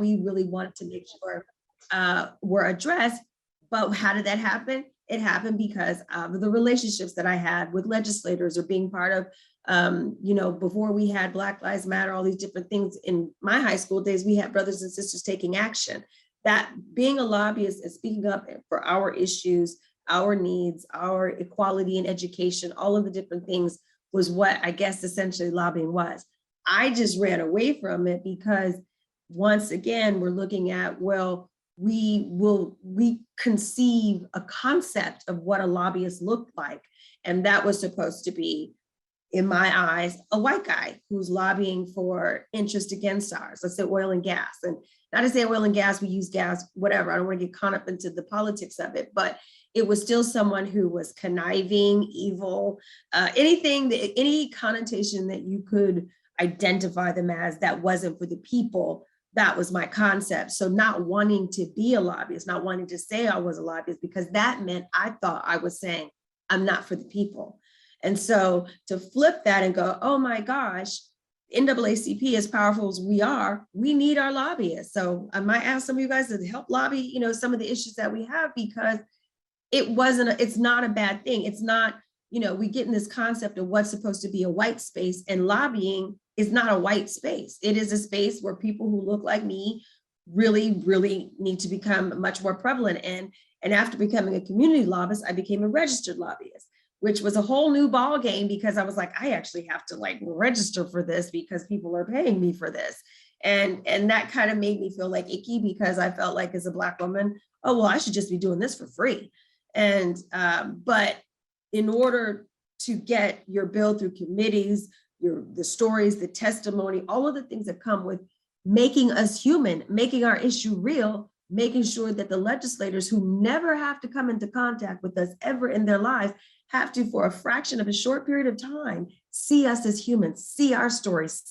we really wanted to make sure were addressed. But how did that happen? It happened because of the relationships that I had with legislators, or being part of, before we had Black Lives Matter, all these different things in my high school days, we had brothers and sisters taking action. That being a lobbyist and speaking up for our issues, our needs, our equality in education, all of the different things was what I guess essentially lobbying was. I just ran away from it because once again, we're looking at, well, we conceive a concept of what a lobbyist looked like. And that was supposed to be, in my eyes, a white guy who's lobbying for interest against ours. Let's say oil and gas. And not to say oil and gas, we use gas, whatever. I don't want to get caught up into the politics of it, but it was still someone who was conniving, evil, any connotation that you could identify them as that wasn't for the people. That was my concept. So not wanting to be a lobbyist, not wanting to say I was a lobbyist, because that meant I thought I was saying I'm not for the people. And so to flip that and go, oh my gosh, NAACP, as powerful as we are, we need our lobbyists. So I might ask some of you guys to help lobby, some of the issues that we have, because it's not a bad thing. It's not, we get in this concept of what's supposed to be a white space, and lobbying is not a white space. It is a space where people who look like me really, really need to become much more prevalent. And after becoming a community lobbyist, I became a registered lobbyist, which was a whole new ball game, because I was like, I actually have to register for this because people are paying me for this. And that kind of made me feel like icky, because I felt like, as a Black woman, oh, well, I should just be doing this for free. And, but in order to get your bill through committees, the stories, the testimony, all of the things that come with making us human, making our issue real, making sure that the legislators who never have to come into contact with us ever in their lives have to, for a fraction of a short period of time, see us as humans, see our stories,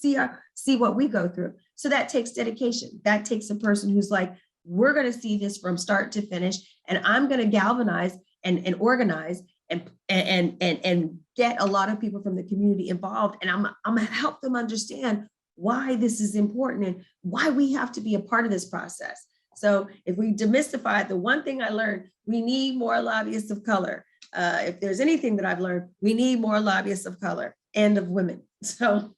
see what we go through. So that takes dedication. That takes a person who's like, we're going to see this from start to finish, and I'm going to galvanize and organize and get a lot of people from the community involved. And I'm going to help them understand why this is important and why we have to be a part of this process. So if we demystify it, the one thing I learned, we need more lobbyists of color. If there's anything that I've learned, we need more lobbyists of color and of women. So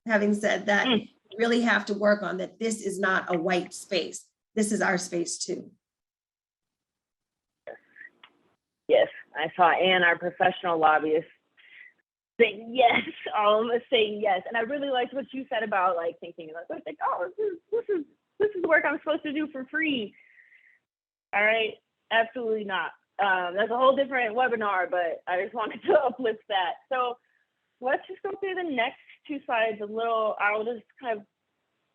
having said that, we really have to work on that. This is not a white space. This is our space too. Yes, I saw Ann, our professional lobbyist, saying yes, all of us saying yes. And I really liked what you said about thinking oh, this is work I'm supposed to do for free. All right, absolutely not. That's a whole different webinar, but I just wanted to uplift that. So let's just go through the next two slides a little.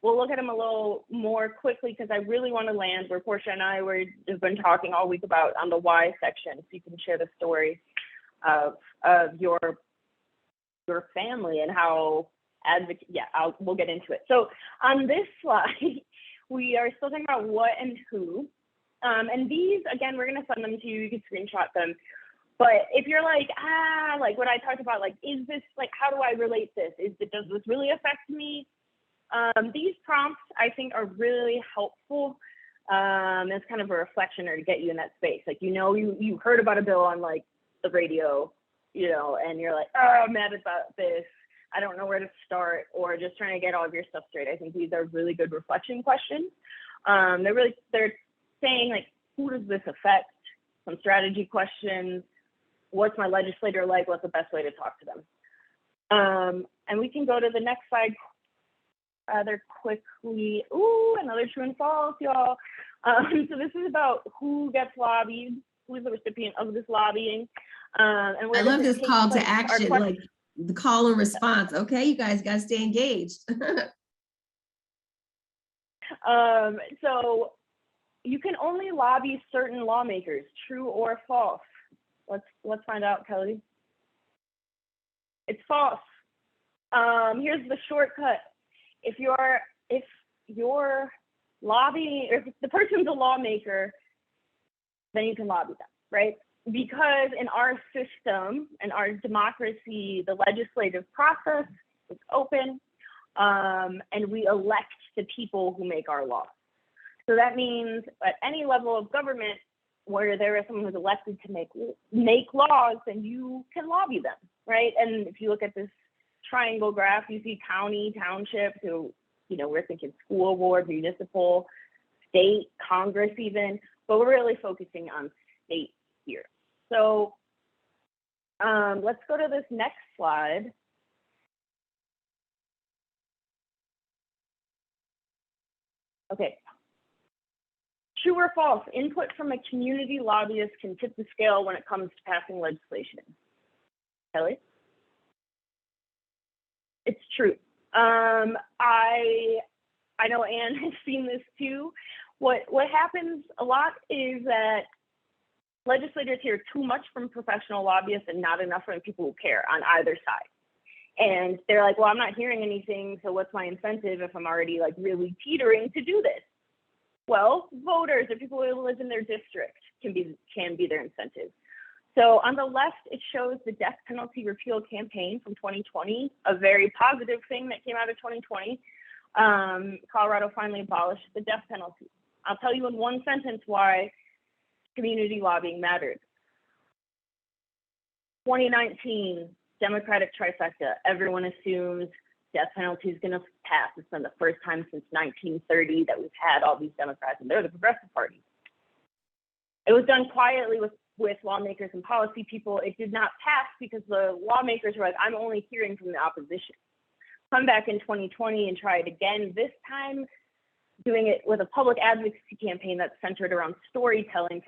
We'll look at them a little more quickly, because I really want to land where Portia and I have been talking all week about on the why section. So you can share the story of your family and how we'll get into it. So on this slide, we are still talking about what and who. And these, again, we're going to send them to you. You can screenshot them. But if you're like what I talked about, is this, how do I relate this? Does this really affect me? These prompts, I think, are really helpful. It's kind of a reflection, or to get you in that space. You heard about a bill on the radio, and you're like, oh, I'm mad about this. I don't know where to start, or just trying to get all of your stuff straight. I think these are really good reflection questions. They're saying who does this affect? Some strategy questions. What's my legislator like? What's the best way to talk to them? And we can go to the next slide rather quickly. Ooh, another true and false, y'all. So this is about who gets lobbied, who is the recipient of this lobbying. And I love this call to action, the call and response. Okay, you guys got to stay engaged. So you can only lobby certain lawmakers, true or false? Let's find out, Kelly. It's false. Here's the shortcut. If you're lobbying, if the person's a lawmaker, then you can lobby them, right? Because in our system, in our democracy, the legislative process is open. and we elect the people who make our laws. So that means at any level of government where there is someone who's elected to make laws, then you can lobby them, right? And if you look at this triangle graph, you see county, township, so, we're thinking school board, municipal, state, Congress even, but we're really focusing on state here. So let's go to this next slide. Okay. True or false, input from a community lobbyist can tip the scale when it comes to passing legislation. Kelly? It's true. I know Anne has seen this too. What happens a lot is that legislators hear too much from professional lobbyists and not enough from people who care on either side. And they're like, well, I'm not hearing anything, so what's my incentive if I'm already like really teetering to do this? Well, voters or people who live in their district can be their incentive. So on the left, it shows the death penalty repeal campaign from 2020, a very positive thing that came out of 2020. Colorado finally abolished the death penalty. I'll tell you in one sentence why community lobbying mattered. 2019, Democratic trifecta. Everyone assumes death penalty is going to pass. It's been the first time since 1930 that we've had all these Democrats, and they're the Progressive Party. It was done quietly with lawmakers and policy people. It did not pass because the lawmakers were like, I'm only hearing from the opposition. Come back in 2020 and try it again, this time doing it with a public advocacy campaign that's centered around storytelling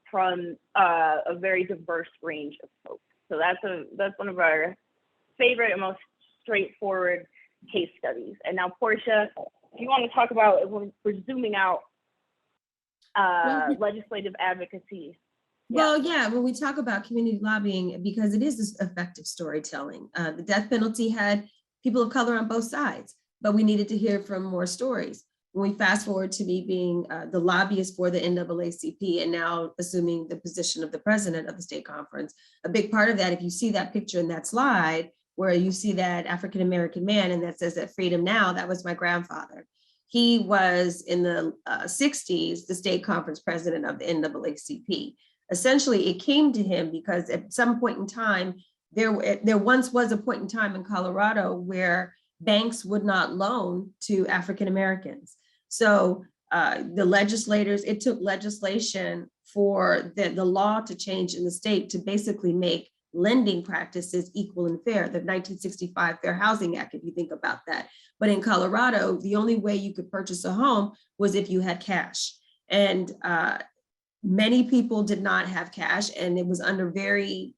from a very diverse range of folks. So that's one of our favorite and most straightforward case studies. And now, Portia, if you want to talk about, we're zooming out, legislative advocacy. Well, yeah, when we talk about community lobbying, because it is this effective storytelling. The death penalty had people of color on both sides, but we needed to hear from more stories. When we fast forward to me being the lobbyist for the NAACP and now assuming the position of the president of the state conference, a big part of that, if you see that picture in that slide, where you see that African-American man and that says that freedom now, that was my grandfather. He was in the 60s, the state conference president of the NAACP. Essentially, it came to him because at some point in time, there once was a point in time in Colorado where banks would not loan to African Americans. So the legislators, it took legislation for the law to change in the state to basically make lending practices equal and fair, the 1965 Fair Housing Act, if you think about that. But in Colorado, the only way you could purchase a home was if you had cash. And many people did not have cash, and it was under very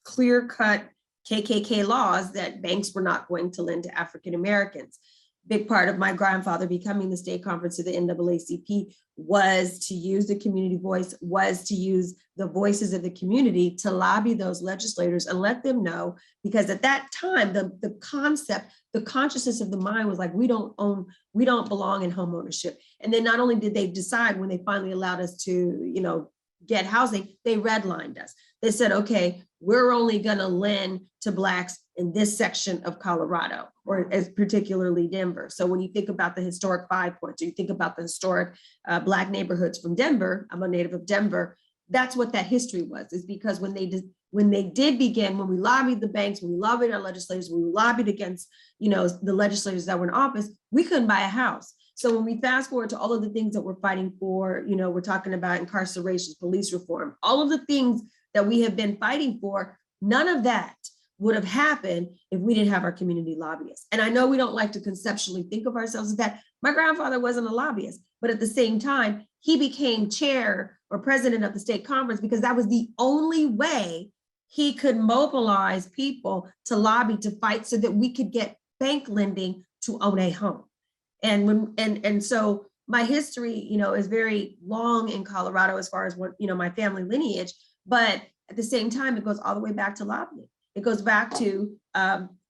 clear-cut KKK laws that banks were not going to lend to African Americans. Big part of my grandfather becoming the state conference of the NAACP was to use the community voice, was to use the voices of the community to lobby those legislators and let them know, because at that time, the concept, the consciousness of the mind was like, we don't belong in home ownership. And then not only did they decide when they finally allowed us to, get housing, they redlined us. They said, okay, we're only gonna lend to Blacks in this section of Colorado, or as particularly Denver. So when you think about the historic 5 points, or you think about the historic Black neighborhoods from Denver, I'm a native of Denver, that's what that history was, is because when we lobbied the banks, when we lobbied our legislators, when we lobbied against, the legislators that were in office, we couldn't buy a house. So when we fast forward to all of the things that we're fighting for, we're talking about incarceration, police reform, all of the things that we have been fighting for, none of that would have happened if we didn't have our community lobbyists. And I know we don't like to conceptually think of ourselves as that. My grandfather wasn't a lobbyist, but at the same time, he became chair or president of the state conference because that was the only way he could mobilize people to lobby, to fight so that we could get bank lending to own a home. And so my history, is very long in Colorado as far as what, my family lineage, but at the same time, it goes all the way back to lobbying. It goes back to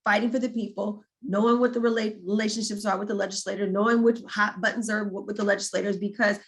fighting for the people, knowing what the relationships are with the legislator, knowing which hot buttons are with the legislators, because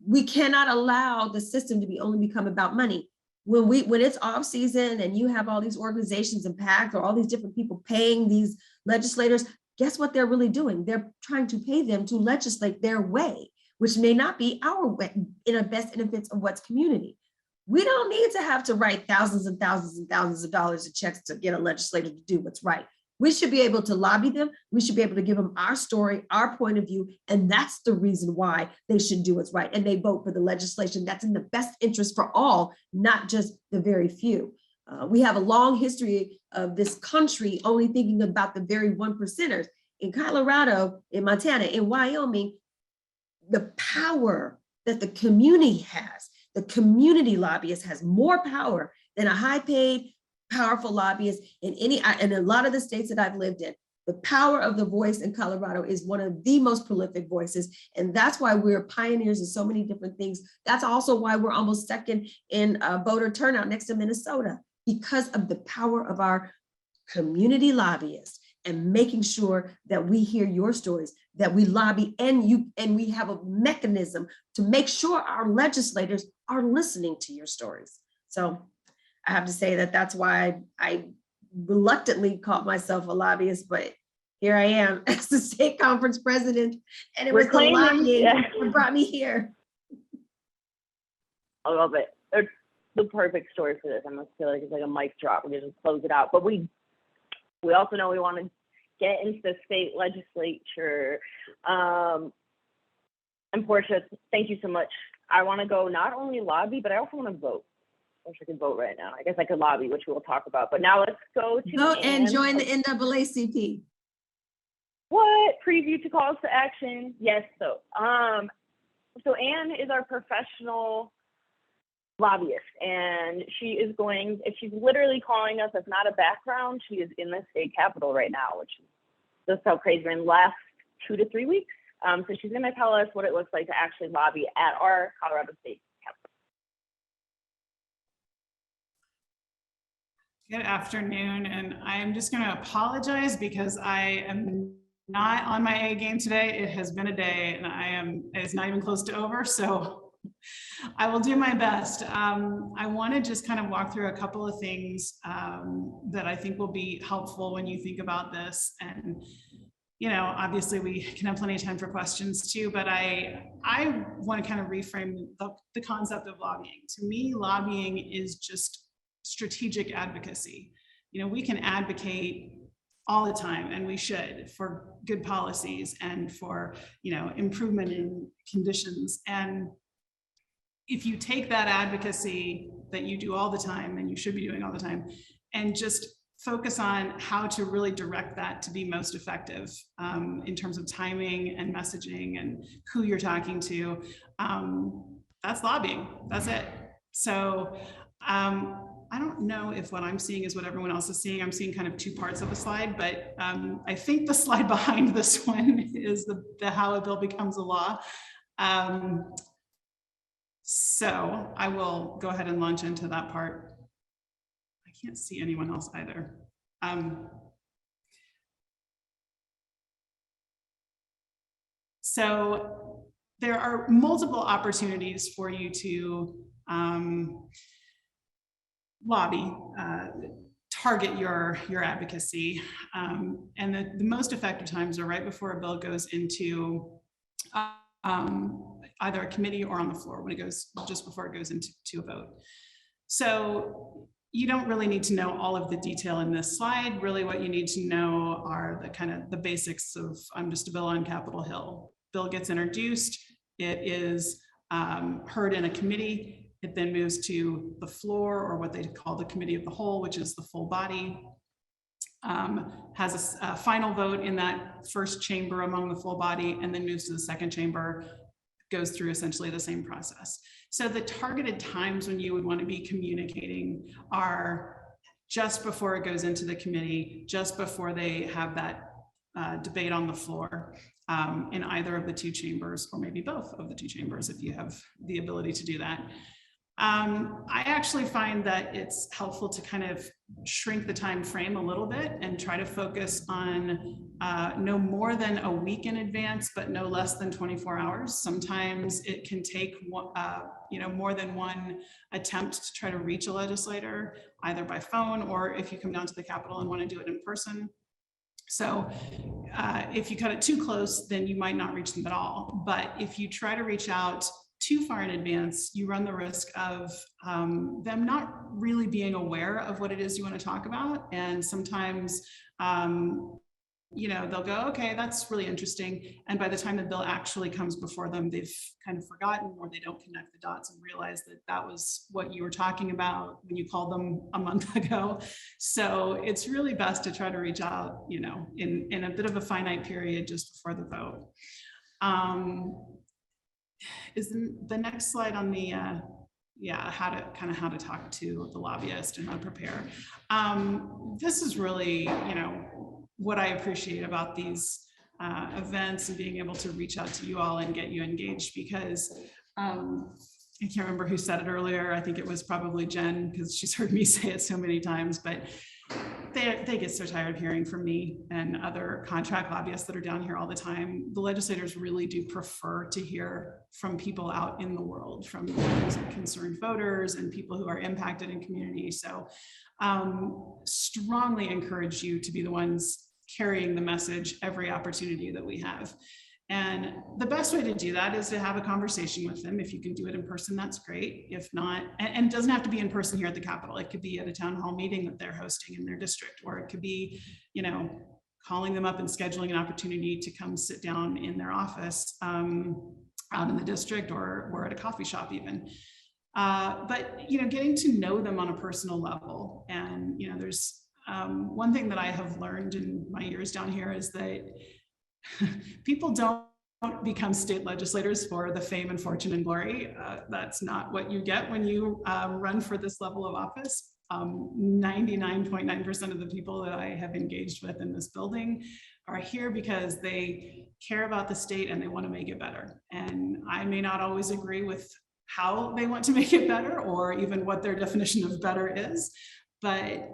we cannot allow the system to only become about money. When it's off season and you have all these organizations and PACs or all these different people paying these legislators, guess what they're really doing? They're trying to pay them to legislate their way, which may not be our way in the best interest of what's community. We don't need to have to write thousands and thousands and thousands of dollars of checks to get a legislator to do what's right. We should be able to lobby them. We should be able to give them our story, our point of view, and that's the reason why they should do what's right. And they vote for the legislation that's in the best interest for all, not just the very few. We have a long history of this country only thinking about the very 1%ers. In Colorado, in Montana, in Wyoming, the power that the community has, the community lobbyist has more power than a high-paid, powerful lobbyist in a lot of the states that I've lived in. The power of the voice in Colorado is one of the most prolific voices. And that's why we're pioneers in so many different things. That's also why we're almost second in voter turnout next to Minnesota, because of the power of our community lobbyists and making sure that we hear your stories, that we lobby and we have a mechanism to make sure our legislators are listening to your stories. So I have to say that that's why I reluctantly called myself a lobbyist, but here I am as the state conference president, and it was the lobbying that brought me here. I love it. It's the perfect story for this. I must feel like it's like a mic drop. We're gonna just close it out. But we also know we want to get into the state legislature. And Portia, thank you so much. I want to go not only lobby, but I also want to vote. I wish I could vote right now. I guess I could lobby, which we'll talk about. But now let's go to vote and join the NAACP. What? Preview to calls to action. Yes. So Anne is our professional lobbyist, and she's literally calling us. If not a background, she is in the state capitol right now, which is just how crazy. In the last 2 to 3 weeks. So she's going to tell us what it looks like to actually lobby at our Colorado State Capitol. Good afternoon, and I'm just going to apologize because I am not on my A game today. It has been a day, and it's not even close to over, so I will do my best. I want to just kind of walk through a couple of things that I think will be helpful when you think about this. And obviously we can have plenty of time for questions too, but I want to kind of reframe the concept of lobbying. To me, lobbying is just strategic advocacy. We can advocate all the time, and we should, for good policies and for, improvement in conditions. And if you take that advocacy that you do all the time, and you should be doing all the time, and just focus on how to really direct that to be most effective in terms of timing and messaging and who you're talking to, that's lobbying. That's it. So I don't know if what I'm seeing is what everyone else is seeing. I'm seeing kind of two parts of a slide, but I think the slide behind this one is the how a bill becomes a law. So I will go ahead and launch into that part. I can't see anyone else either. So there are multiple opportunities for you to lobby, target your advocacy. And the most effective times are right before a bill goes into either a committee or on the floor, when it goes just before it goes into a vote. So you don't really need to know all of the detail in this slide. Really what you need to know are the basics of I'm just a bill on Capitol Hill. Bill gets introduced, it is heard in a committee, it then moves to the floor, or what they call the committee of the whole, which is the full body, has a final vote in that first chamber among the full body, and then moves to the second chamber, goes through essentially the same process. So the targeted times when you would want to be communicating are just before it goes into the committee, just before they have that debate on the floor in either of the two chambers, or maybe both of the two chambers if you have the ability to do that. I actually find that it's helpful to kind of shrink the time frame a little bit and try to focus on no more than a week in advance, but no less than 24 hours. Sometimes it can take more than one attempt to try to reach a legislator, either by phone or if you come down to the Capitol and want to do it in person. So if you cut it too close, then you might not reach them at all. But if you try to reach out too far in advance, you run the risk of them not really being aware of what it is you want to talk about. And sometimes, you know, they'll go, okay, that's really interesting. And by the time the bill actually comes before them, they've kind of forgotten, or they don't connect the dots and realize that that was what you were talking about when you called them a month ago. So it's really best to try to reach out, you know, in a bit of a finite period just before the vote. Is the next slide on the, how to talk to the lobbyist and how to prepare. This is really, you know, what I appreciate about these events and being able to reach out to you all and get you engaged, because I can't remember who said it earlier. I think it was probably Jen, because she's heard me say it so many times, but they get so tired of hearing from me and other contract lobbyists that are down here all the time. The legislators really do prefer to hear from people out in the world, from concerned voters and people who are impacted in community. So strongly encourage you to be the ones carrying the message every opportunity that we have. And the best way to do that is to have a conversation with them. If you can do it in person, that's great. If not, and it doesn't have to be in person here at the Capitol. It could be at a town hall meeting that they're hosting in their district, or it could be, you know, calling them up and scheduling an opportunity to come sit down in their office out in the district, or at a coffee shop even. But, you know, getting to know them on a personal level. And, you know, there's one thing that I have learned in my years down here is that people don't become state legislators for the fame and fortune and glory. That's not what you get when you run for this level of office. 99.9% of the people that I have engaged with in this building are here because they care about the state and they want to make it better. And I may not always agree with how they want to make it better, or even what their definition of better is, but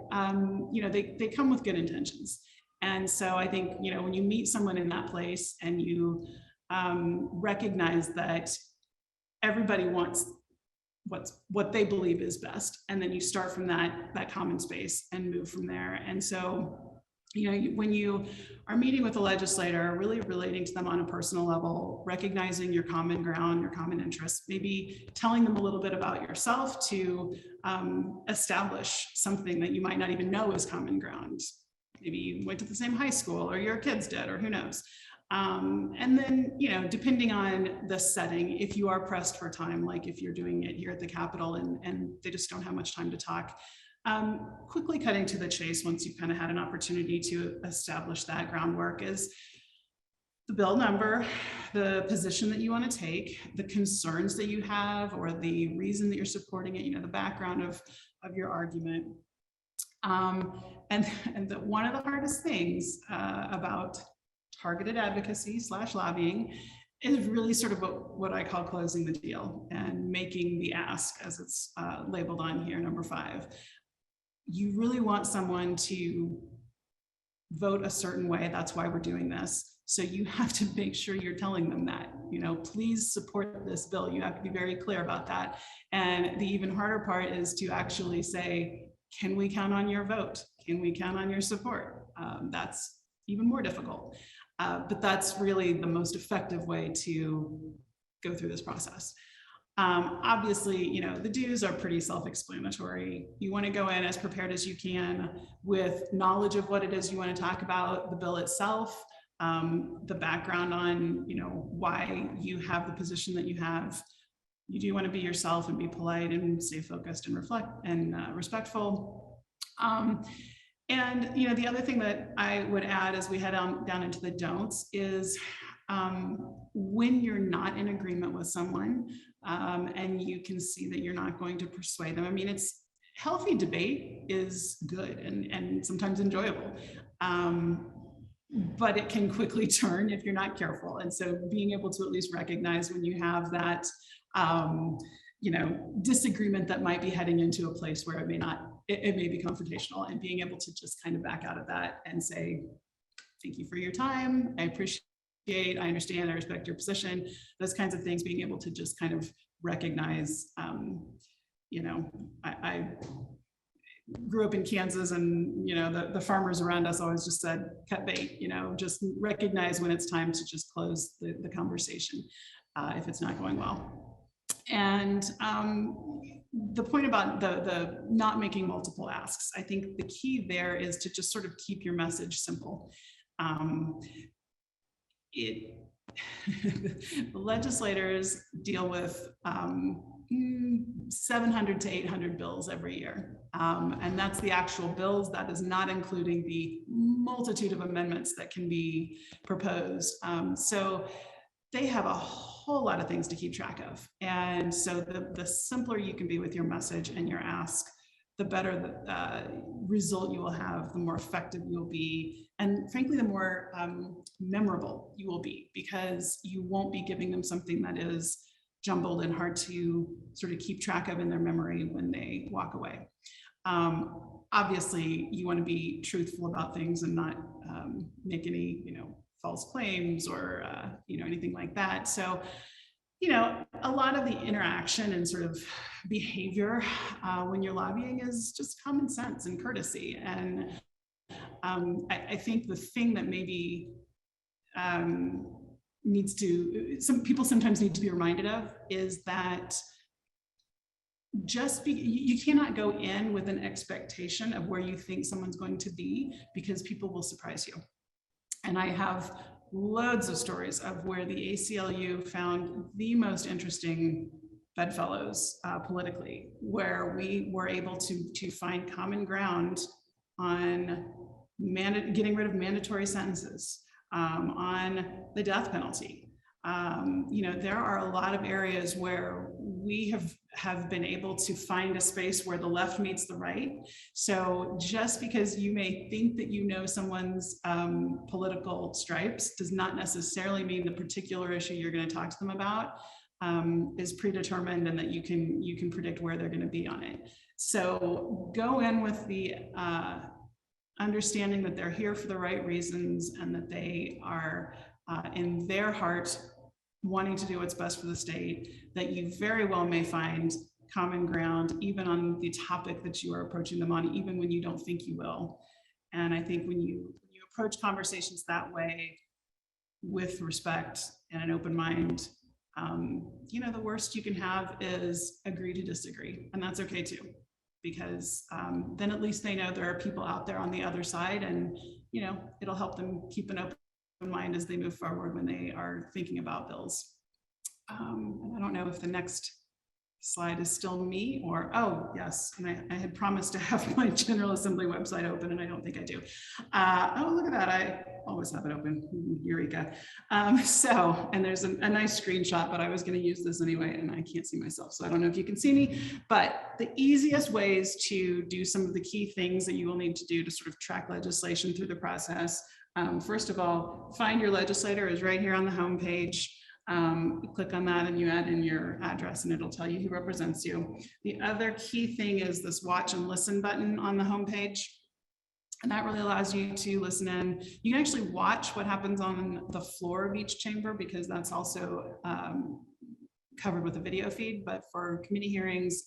you know, they come with good intentions. And so I think, you know, when you meet someone in that place and you recognize that everybody wants what they believe is best, and then you start from that common space and move from there. And so, you know, when you are meeting with a legislator, really relating to them on a personal level, recognizing your common ground, your common interests, maybe telling them a little bit about yourself to establish something that you might not even know is common ground. Maybe you went to the same high school, or your kids did, or who knows. And then, you know, depending on the setting, if you are pressed for time, like if you're doing it here at the Capitol and they just don't have much time to talk, quickly cutting to the chase once you've kind of had an opportunity to establish that groundwork is the bill number, the position that you want to take, the concerns that you have, or the reason that you're supporting it, you know, the background of your argument. And one of the hardest things about targeted advocacy / lobbying is really sort of what I call closing the deal and making the ask, as it's labeled on here, number 5. You really want someone to vote a certain way. That's why we're doing this. So you have to make sure you're telling them that, you know, please support this bill. You have to be very clear about that. And the even harder part is to actually say, can we count on your vote? Can we count on your support? That's even more difficult. But that's really the most effective way to go through this process. Obviously, you know, the dues are pretty self-explanatory. You want to go in as prepared as you can with knowledge of what it is you want to talk about, the bill itself, the background on, you know, why you have the position that you have. You do want to be yourself and be polite and stay focused and respectful. And, you know, the other thing that I would add as we head down into the don'ts is when you're not in agreement with someone and you can see that you're not going to persuade them. I mean, it's healthy debate is good and sometimes enjoyable, but it can quickly turn if you're not careful. And so being able to at least recognize when you have that, you know, disagreement that might be heading into a place where it may be confrontational, and being able to just kind of back out of that and say, thank you for your time. I appreciate, I understand, I respect your position, those kinds of things, being able to just kind of recognize, you know, grew up in Kansas, and the farmers around us always just said, cut bait, just recognize when it's time to just close the conversation if it's not going well. And the point about the not making multiple asks, I think the key there is to just sort of keep your message simple. Legislators deal with 700 to 800 bills every year. And that's the actual bills. That is not including the multitude of amendments that can be proposed. So they have a whole lot of things to keep track of. And so the simpler you can be with your message and your ask, the better the result you will have, the more effective you'll be, and frankly, the more memorable you will be, because you won't be giving them something that is jumbled and hard to sort of keep track of in their memory when they walk away. Obviously, you want to be truthful about things and not make any, false claims or, anything like that. So, a lot of the interaction and sort of behavior when you're lobbying is just common sense and courtesy. And I think the thing that maybe some people sometimes need to be reminded of is that you cannot go in with an expectation of where you think someone's going to be, because people will surprise you. And I have loads of stories of where the ACLU found the most interesting bedfellows politically, where we were able to find common ground on getting rid of mandatory sentences, on the death penalty. There are a lot of areas where we have been able to find a space where the left meets the right. So just because you may think that you know someone's political stripes does not necessarily mean the particular issue you're going to talk to them about is predetermined and that you can predict where they're going to be on it. So go in with the understanding that they're here for the right reasons and that they are in their heart wanting to do what's best for the state, that you very well may find common ground even on the topic that you are approaching them on, even when you don't think you will. And I think when you approach conversations that way with respect and an open mind, the worst you can have is agree to disagree, and that's okay too, because then at least they know there are people out there on the other side, and it'll help them keep an open mind as they move forward when they are thinking about bills. And I don't know if the next slide is still me or, oh yes, and I had promised to have my General Assembly website open, and I don't think I do. Oh, look at that, I always have it open, eureka. And there's a nice screenshot, but I was gonna use this anyway, and I can't see myself, so I don't know if you can see me, but the easiest ways to do some of the key things that you will need to do to sort of track legislation through the process. First of all, find your legislator is right here on the home page. Click on that and you add in your address and it'll tell you who represents you. The other key thing is this watch and listen button on the home page. And that really allows you to listen in. You can actually watch what happens on the floor of each chamber, because that's also covered with a video feed, but for committee hearings,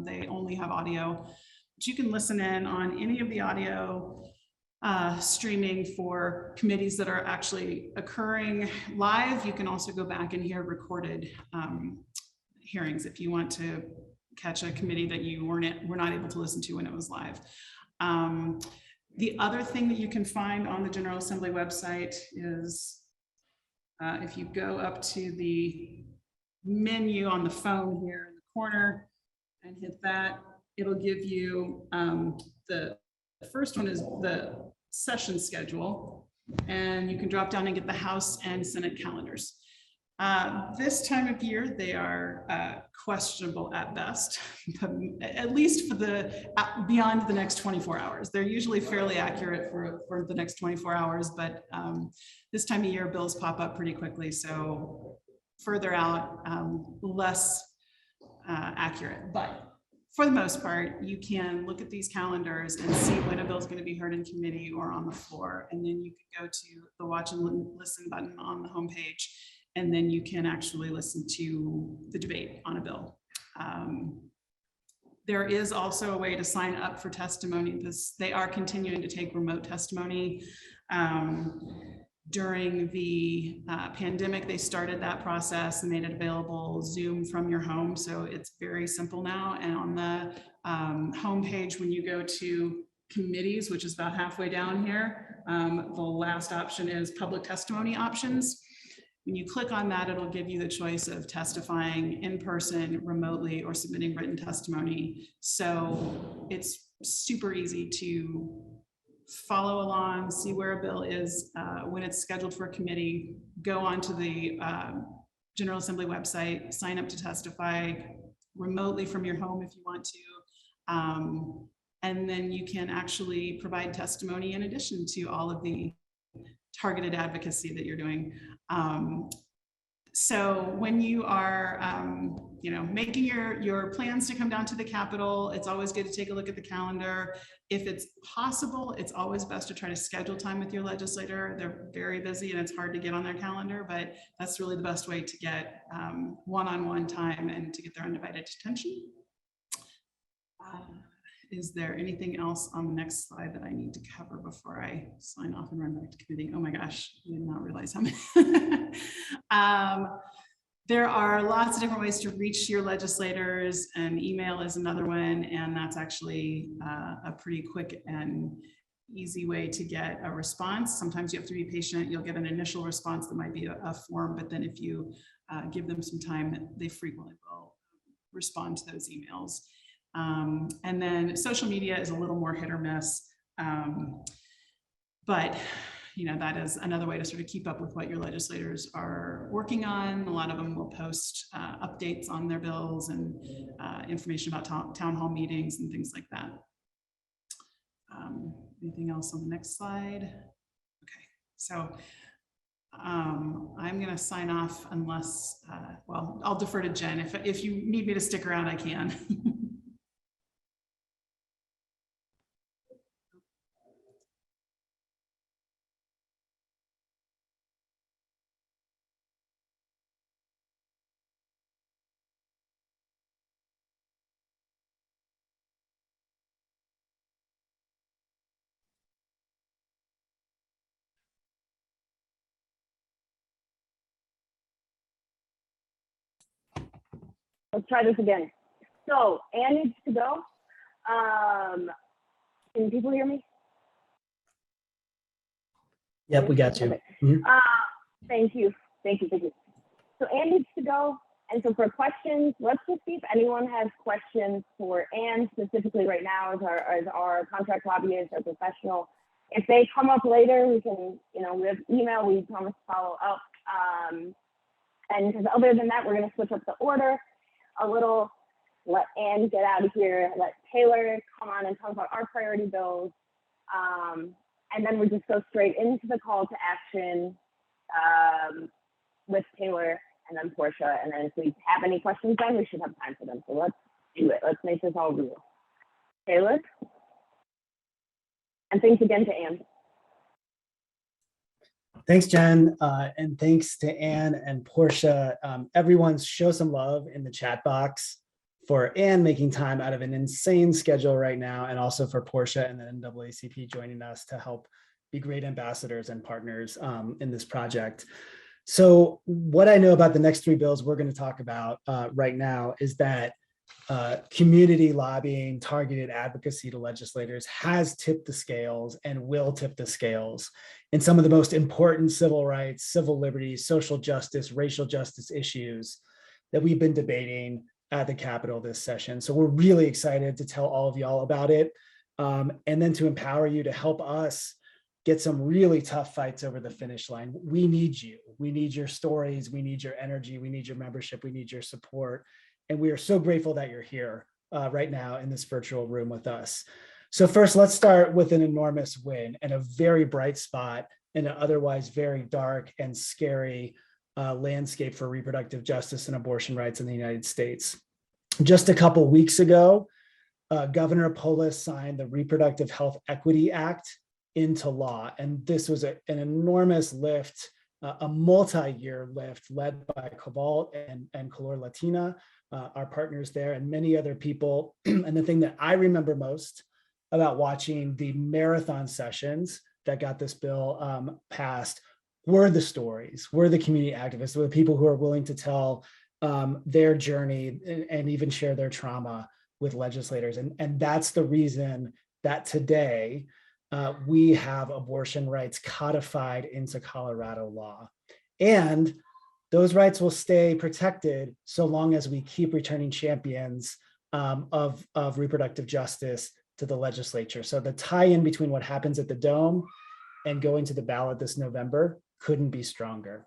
they only have audio. But you can listen in on any of the audio streaming for committees that are actually occurring live. You can also go back and hear recorded hearings if you want to catch a committee that you were not able to listen to when it was live. The other thing that you can find on the General Assembly website is if you go up to the menu on the phone here in the corner and hit that, it'll give you the first one is the session schedule, and you can drop down and get the House and Senate calendars. This time of year, they are questionable at best, at least for beyond the next 24 hours. They're usually fairly accurate for the next 24 hours, but this time of year, bills pop up pretty quickly. So further out, less accurate, but for the most part, you can look at these calendars and see when a bill is going to be heard in committee or on the floor. And then you can go to the watch and listen button on the homepage, and then you can actually listen to the debate on a bill. There is also a way to sign up for testimony. They are continuing to take remote testimony. During the pandemic, they started that process and made it available Zoom from your home. So it's very simple now. And on the homepage, when you go to committees, which is about halfway down here, the last option is public testimony options. When you click on that, it'll give you the choice of testifying in person, remotely, or submitting written testimony. So it's super easy to follow along, see where a bill is when it's scheduled for a committee, go onto the General Assembly website, sign up to testify remotely from your home if you want to. And then you can actually provide testimony in addition to all of the targeted advocacy that you're doing. So when you are, making your plans to come down to the Capitol, it's always good to take a look at the calendar. If it's possible, it's always best to try to schedule time with your legislator. They're very busy and it's hard to get on their calendar, but that's really the best way to get one-on-one time and to get their undivided attention. Is there anything else on the next slide that I need to cover before I sign off and run back to committee? Oh my gosh, I did not realize how many. There are lots of different ways to reach your legislators, and email is another one, and that's actually a pretty quick and easy way to get a response. Sometimes you have to be patient. You'll get an initial response that might be a form, but then if you give them some time, they frequently will respond to those emails. And then social media is a little more hit or miss, but that is another way to sort of keep up with what your legislators are working on. A lot of them will post updates on their bills and information about town hall meetings and things like that. Anything else on the next slide? Okay, so I'm going to sign off unless, well, I'll defer to Jen. If you need me to stick around, I can. Let's try this again. So Ann needs to go. Can people hear me? Yep, we got you. Okay. Mhm. Thank you. So Ann needs to go. And so for questions, let's just see if anyone has questions for Ann specifically right now as our contract lobbyist or professional. If they come up later, we can, we have email, we promise to follow up. And because other than that, we're going to switch up the order a little, let Ann get out of here, let Taylor come on and talk about our priority bills. And then we just go straight into the call to action with Taylor and then Portia. And then if we have any questions, then we should have time for them. So let's do it. Let's make this all real. Taylor? And thanks again to Ann. Thanks, Jen, and thanks to Ann and Portia. Everyone show some love in the chat box for Ann making time out of an insane schedule right now, and also for Portia and the NAACP joining us to help be great ambassadors and partners in this project. So what I know about the next three bills we're going to talk about right now is that community lobbying, targeted advocacy to legislators has tipped the scales and will tip the scales in some of the most important civil rights, civil liberties, social justice, racial justice issues that we've been debating at the Capitol this session. So we're really excited to tell all of y'all about it, and then to empower you to help us get some really tough fights over the finish line. We need you. We need your stories. We need your energy. We need your membership. We need your support. And we are so grateful that you're here right now in this virtual room with us. So first, let's start with an enormous win and a very bright spot in an otherwise very dark and scary landscape for reproductive justice and abortion rights in the United States. Just a couple weeks ago, Governor Polis signed the Reproductive Health Equity Act into law. And this was an enormous lift a multi-year lift led by Cobalt and Color Latina, our partners there, and many other people. And the thing that I remember most about watching the marathon sessions that got this bill passed were the stories, were the community activists, were the people who are willing to tell their journey and even share their trauma with legislators. And that's the reason that today we have abortion rights codified into Colorado law. And those rights will stay protected so long as we keep returning champions of reproductive justice to the legislature. So the tie-in between what happens at the Dome and going to the ballot this November couldn't be stronger.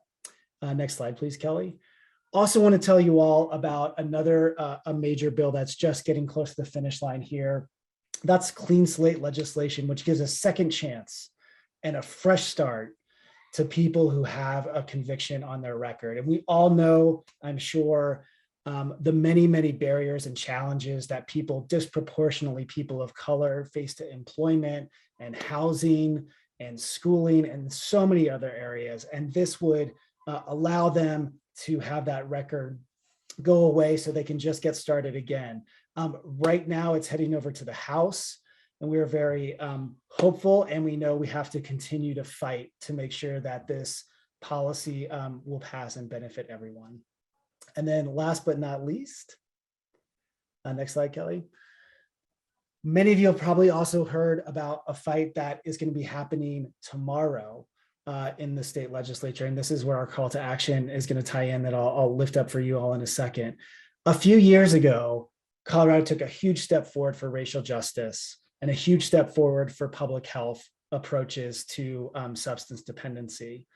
Next slide, please, Kelly. Also want to tell you all about another a major bill that's just getting close to the finish line here. That's clean slate legislation, which gives a second chance and a fresh start to people who have a conviction on their record. And we all know, I'm sure, the many, many barriers and challenges that people, disproportionately people of color, face to employment and housing and schooling and so many other areas. And this would allow them to have that record go away so they can just get started again. Right now, it's heading over to the House, and we're very hopeful, and we know we have to continue to fight to make sure that this policy will pass and benefit everyone. And then last but not least, next slide, Kelly. Many of you have probably also heard about a fight that is going to be happening tomorrow in the state legislature. And this is where our call to action is going to tie in that I'll lift up for you all in a second. A few years ago, Colorado took a huge step forward for racial justice and a huge step forward for public health approaches to substance dependency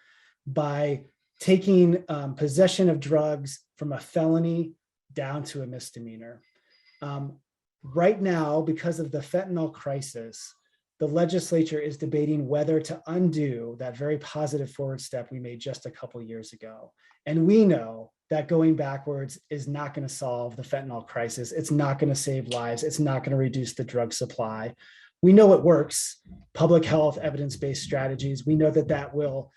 by taking possession of drugs from a felony down to a misdemeanor. Right now, because of the fentanyl crisis, the legislature is debating whether to undo that very positive forward step we made just a couple years ago. And we know that going backwards is not going to solve the fentanyl crisis. It's not going to save lives. It's not going to reduce the drug supply. We know it works. Public health, evidence-based strategies. We know that that will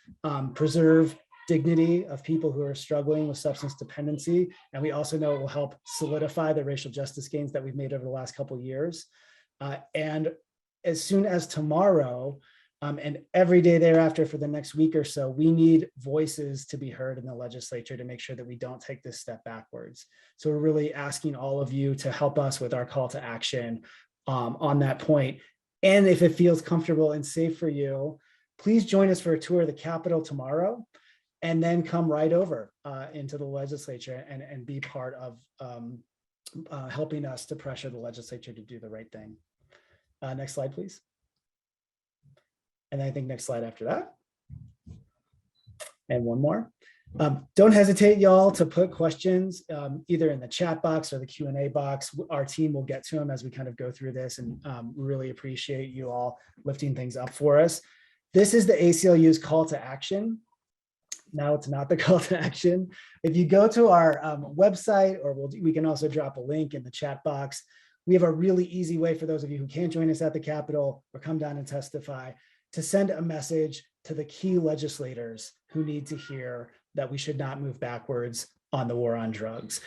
preserve dignity of people who are struggling with substance dependency. And we also know it will help solidify the racial justice gains that we've made over the last couple of years. And as soon as tomorrow and every day thereafter for the next week or so, we need voices to be heard in the legislature to make sure that we don't take this step backwards. So we're really asking all of you to help us with our call to action on that point. And if it feels comfortable and safe for you, please join us for a tour of the Capitol tomorrow, and then come right over into the legislature and be part of helping us to pressure the legislature to do the right thing. Next slide, please. And I think next slide after that. And one more. Don't hesitate, y'all, to put questions either in the chat box or the Q&A box. Our team will get to them as we kind of go through this, and really appreciate you all lifting things up for us. This is the ACLU's call to action. Now it's not the call to action. If you go to our website, or we can also drop a link in the chat box, we have a really easy way for those of you who can't join us at the Capitol or come down and testify to send a message to the key legislators who need to hear that we should not move backwards on the war on drugs.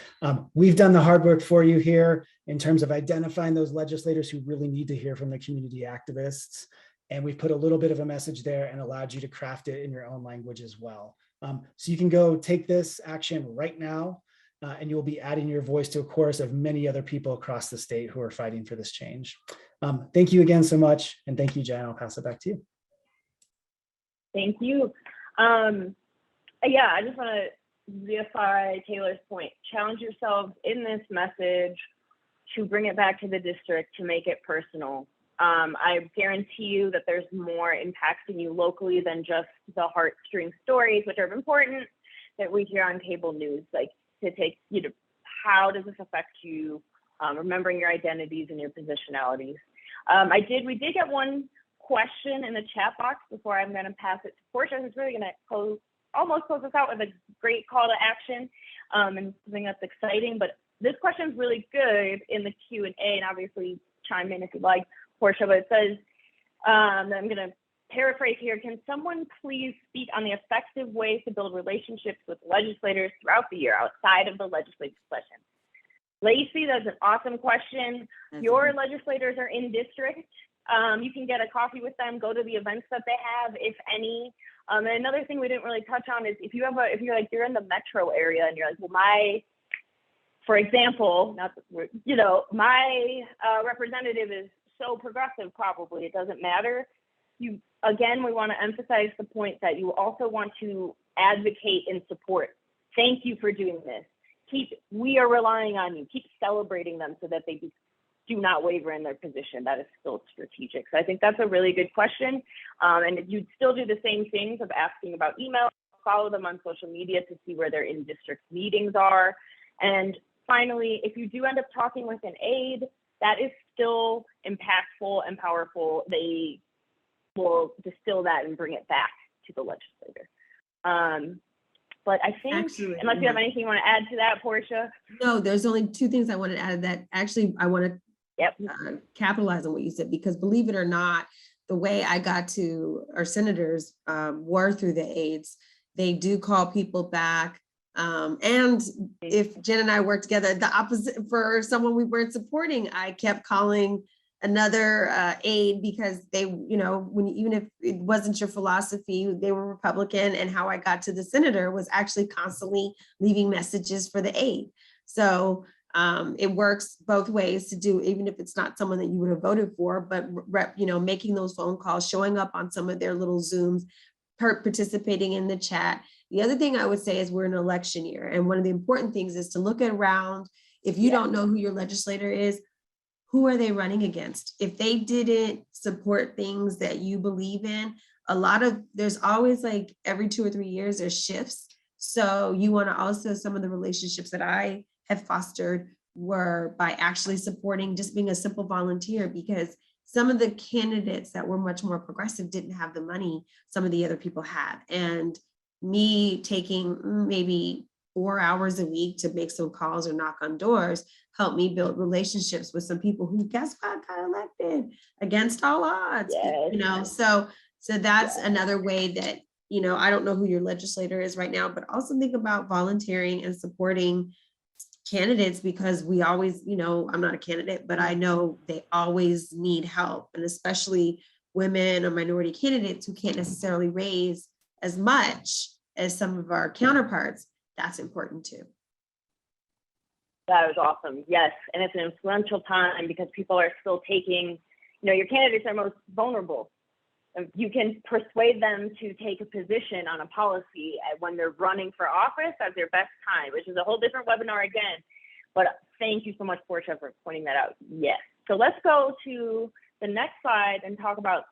We've done the hard work for you here in terms of identifying those legislators who really need to hear from the community activists. And we've put a little bit of a message there and allowed you to craft it in your own language as well. So you can go take this action right now, and you'll be adding your voice to a chorus of many other people across the state who are fighting for this change. Thank you again so much. And thank you, Jen. I'll pass it back to you. Thank you. Yeah, I just want to reify Taylor's point. Challenge yourselves in this message to bring it back to the district, to make it personal. I guarantee you that there's more impacting you locally than just the heartstring stories, which are important, that we hear on cable news. Like, to take, you know, how does this affect you? Remembering your identities and your positionalities. We did get one question in the chat box before I'm going to pass it to Portia, who's really going to almost close us out with a great call to action and something that's exciting. But this question is really good in the Q&A, and obviously chime in if you'd like, Portia. But it says that I'm going to paraphrase here, can someone please speak on the effective ways to build relationships with legislators throughout the year outside of the legislative session? Lacey, that's an awesome question. Your legislators are in district. You can get a coffee with them, go to the events that they have, if any. And another thing we didn't really touch on is if you're in the metro area and you're like, well, for example, my representative is so progressive, probably it doesn't matter. We want to emphasize the point that you also want to advocate and support. Thank you for doing this. We are relying on you. Keep celebrating them so that they do not waver in their position. That is still strategic. So I think that's a really good question. And you'd still do the same things of asking about email, follow them on social media to see where their in-district meetings are. And finally, if you do end up talking with an aide, that is still impactful and powerful. They will distill that and bring it back to the legislator. But I think, Actually, unless you have anything you want to add to that, Portia? No, there's only two things I want to add that actually I want to capitalize on what you said, because believe it or not, the way I got to our senators were through the aides. They do call people back. And if Jen and I work together, the opposite for someone we weren't supporting, I kept calling another aide because they, even if it wasn't your philosophy, they were Republican, and how I got to the senator was actually constantly leaving messages for the aide. So it works both ways to do, even if it's not someone that you would have voted for, but making those phone calls, showing up on some of their little Zooms, participating in the chat. The other thing I would say is we're in an election year. And one of the important things is to look around. If you don't know who your legislator is, who are they running against? If they didn't support things that you believe in, there's always like every 2 or 3 years, there's shifts. So you want to also, some of the relationships that I have fostered were by actually supporting, just being a simple volunteer, because some of the candidates that were much more progressive didn't have the money some of the other people had. And me taking maybe 4 hours a week to make some calls or knock on doors helped me build relationships with some people who, guess what, got elected against all odds. Yes. So that's another way that, I don't know who your legislator is right now, but also think about volunteering and supporting candidates, because we always, I'm not a candidate, but I know they always need help, and especially women or minority candidates who can't necessarily raise as much as some of our counterparts. That's important too. That was awesome. Yes. And it's an influential time because people are still taking, your candidates are most vulnerable. You can persuade them to take a position on a policy when they're running for office at their best time, which is a whole different webinar again. But thank you so much, Portia, for pointing that out. Yes. So let's go to the next slide and talk about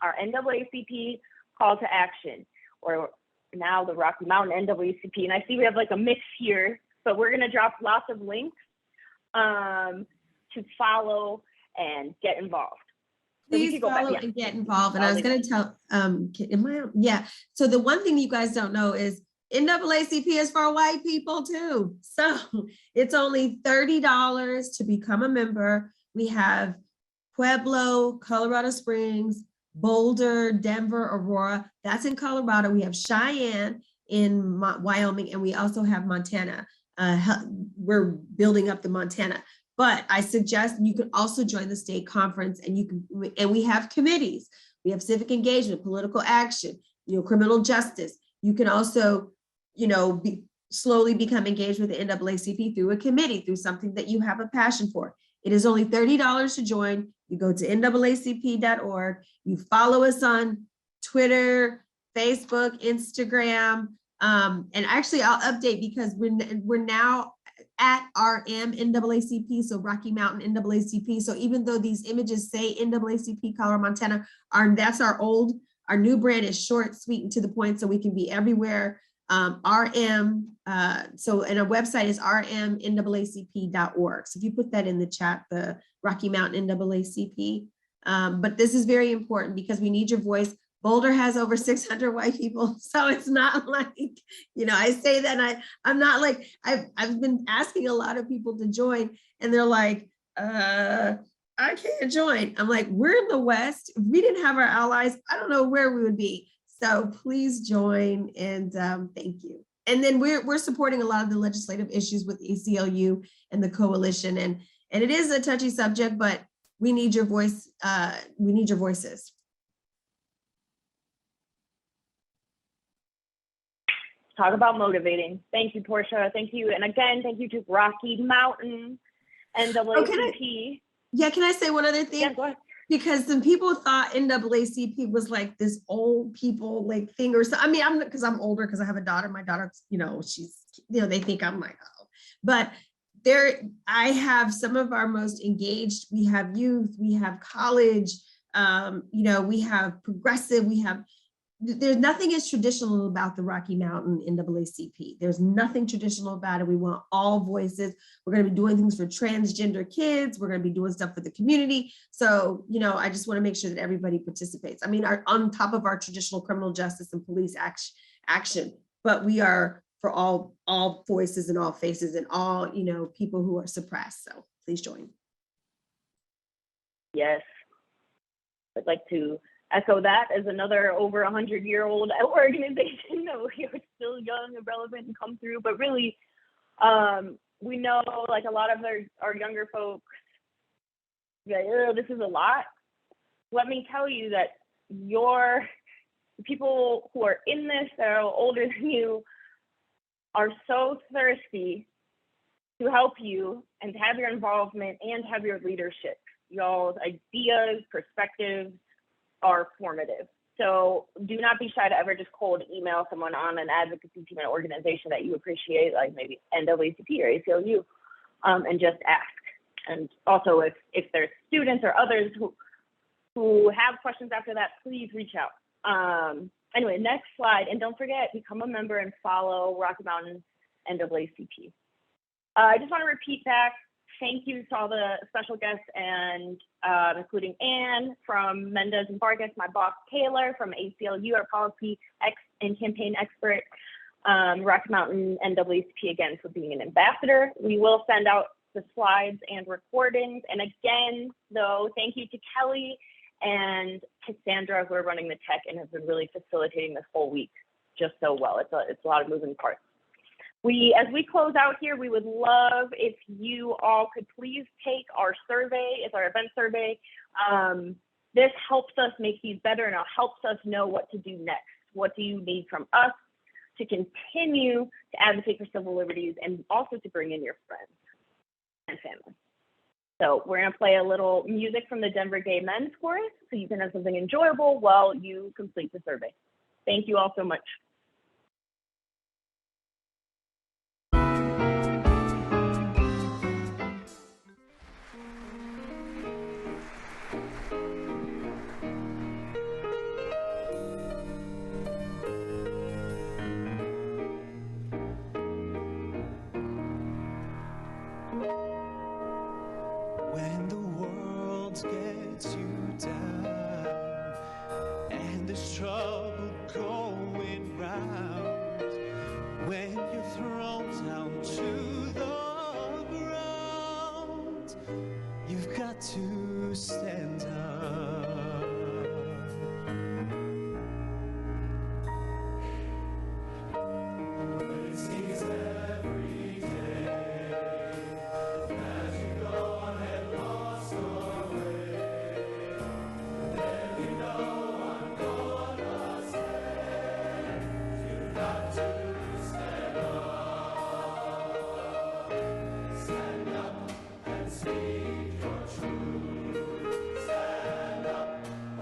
our NAACP call to action, or now the Rocky Mountain NAACP. And I see we have like a mix here, but we're going to drop lots of links to follow and get involved. Please follow and get involved. And I was going to tell, So the one thing you guys don't know is NAACP is for white people too. So it's only $30 to become a member. We have Pueblo, Colorado Springs, Boulder, Denver, Aurora. That's in Colorado. We have Cheyenne in Wyoming, and we also have Montana. We're building up the Montana. But I suggest you can also join the state conference, and we have committees. We have civic engagement, political action, criminal justice. You can also, slowly become engaged with the NAACP through a committee, through something that you have a passion for. It is only $30 to join. You go to NAACP.org. You follow us on Twitter, Facebook, Instagram. And actually I'll update because we're now at RM NAACP, so Rocky Mountain NAACP. So even though these images say NAACP Colorado, Montana, that's our new brand is short, sweet, and to the point, so we can be everywhere. And our website is rmnaacp.org. So if you put that in the chat, the Rocky Mountain NAACP. But this is very important because we need your voice. Boulder has over 600 white people. So it's not like, I say that I'm not like, I've been asking a lot of people to join, and they're like, I I can't join. I'm like, we're in the West. If we didn't have our allies, I don't know where we would be. So please join, and thank you. And then we're supporting a lot of the legislative issues with ACLU and the coalition. And it is a touchy subject, but we need your voice. We need your voices. Talk about motivating. Thank you, Portia. Thank you. And again, thank you to Rocky Mountain NAACP. Can I say one other thing? Yeah, go ahead. Because some people thought NAACP was like this old people like thing or so. I mean, I'm older because I have a daughter. My daughter, she's, they think I'm like, oh, but I have some of our most engaged. We have youth, we have college, we have progressive, there's nothing as traditional about the Rocky Mountain NAACP. There's nothing traditional about it. We want all voices. We're going to be doing things for transgender kids. We're going to be doing stuff for the community. So, I just want to make sure that everybody participates. I mean, on top of our traditional criminal justice and police action, but we are for all voices and all faces and all, people who are suppressed. So please join. Yes. I'd like to echo that as another over 100-year-old organization. We are still young and relevant and come through, but really, we know like a lot of our younger folks, this is a lot. Let me tell you that the people who are in this that are older than you are so thirsty to help you and to have your involvement and have your leadership. Y'all's ideas, perspectives, are formative. So do not be shy to ever just cold email someone on an advocacy team and organization that you appreciate, like maybe NAACP or ACLU, and just ask. And also if there's students or others who have questions after that, please reach out. Anyway, next slide. And don't forget, become a member and follow Rocky Mountain NAACP. I just want to repeat back. Thank you to all the special guests, and including Anne from Mendez and Vargas, my boss Taylor from ACLU, our policy and campaign expert, Rocky Mountain NAACP again for being an ambassador. We will send out the slides and recordings. And again, though, thank you to Kelly and Cassandra who are running the tech and have been really facilitating this whole week just so well. It's a lot of moving parts. As we close out here, we would love if you all could please take our survey. It's our event survey. This helps us make these better, and it helps us know what to do next. What do you need from us to continue to advocate for civil liberties and also to bring in your friends and family? So we're going to play a little music from the Denver Gay Men's Chorus so you can have something enjoyable while you complete the survey. Thank you all so much. When the world gets you down and there's trouble going round, when you're thrown down to the ground, you've got to stand up. It seems every day as you go on and lost your way, then you know I'm gonna stand. You've got to stand up and speak your truth. Stand up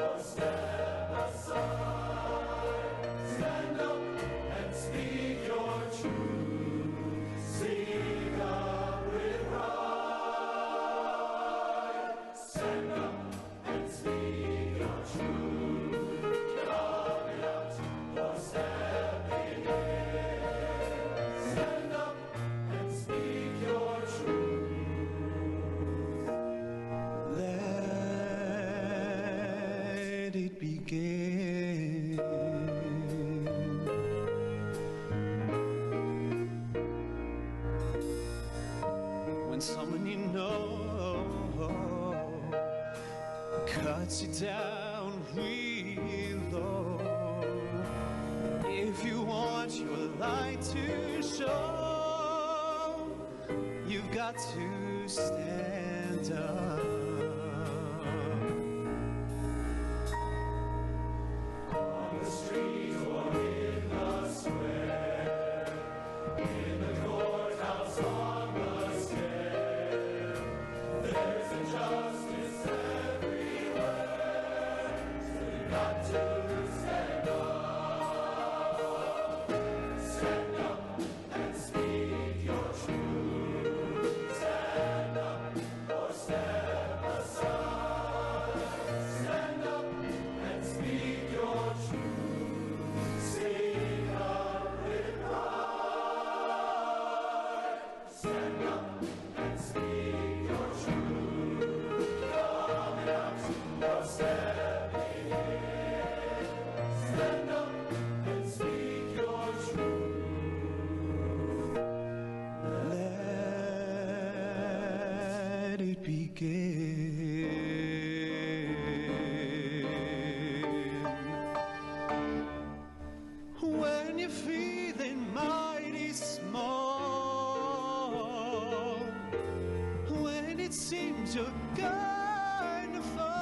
or step aside. Stand up and speak your truth. Speak up with pride. Stand up and speak your truth. Coming out or stepping in. Stand up and speak your truth. Let it begin. When someone you know cuts you down real low. If you want your light to show, you've got to stand up. On the street or in the square, in the courthouse, on the stair, there's injustice everywhere, so you've got to stand up. Stand up and speak your truth. Stand up or step aside. Stand up and speak your truth. Speak up with pride. Stand up and speak your truth. Coming out or stepping in. Stand up and speak your truth. Let it begin. When you're feeling mighty small, when it seems you're gonna fall,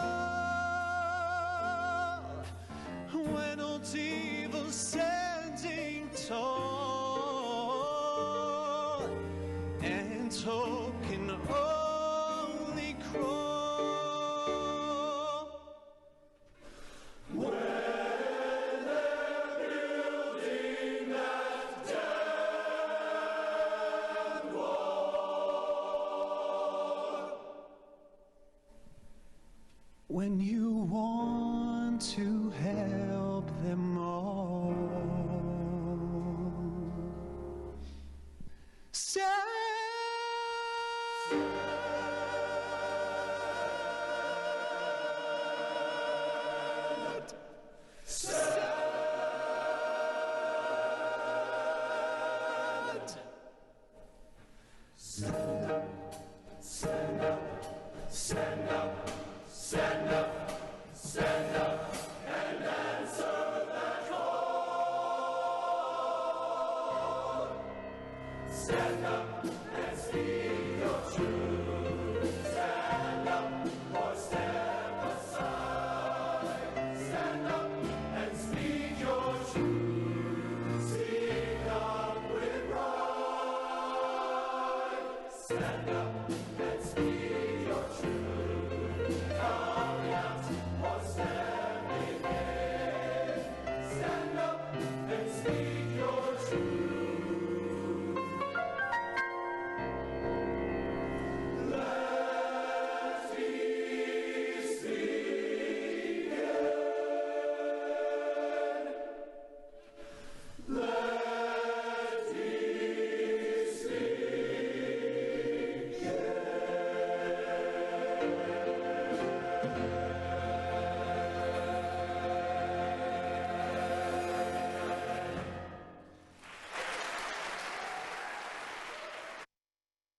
when old evil's standing tall and token only crawl. When they're building that death wall, when you want to help them all, stand up, and answer that call. Stand up and speak your truth. Stand up or step aside. Stand up and speak your truth. Speak up with pride. Stand up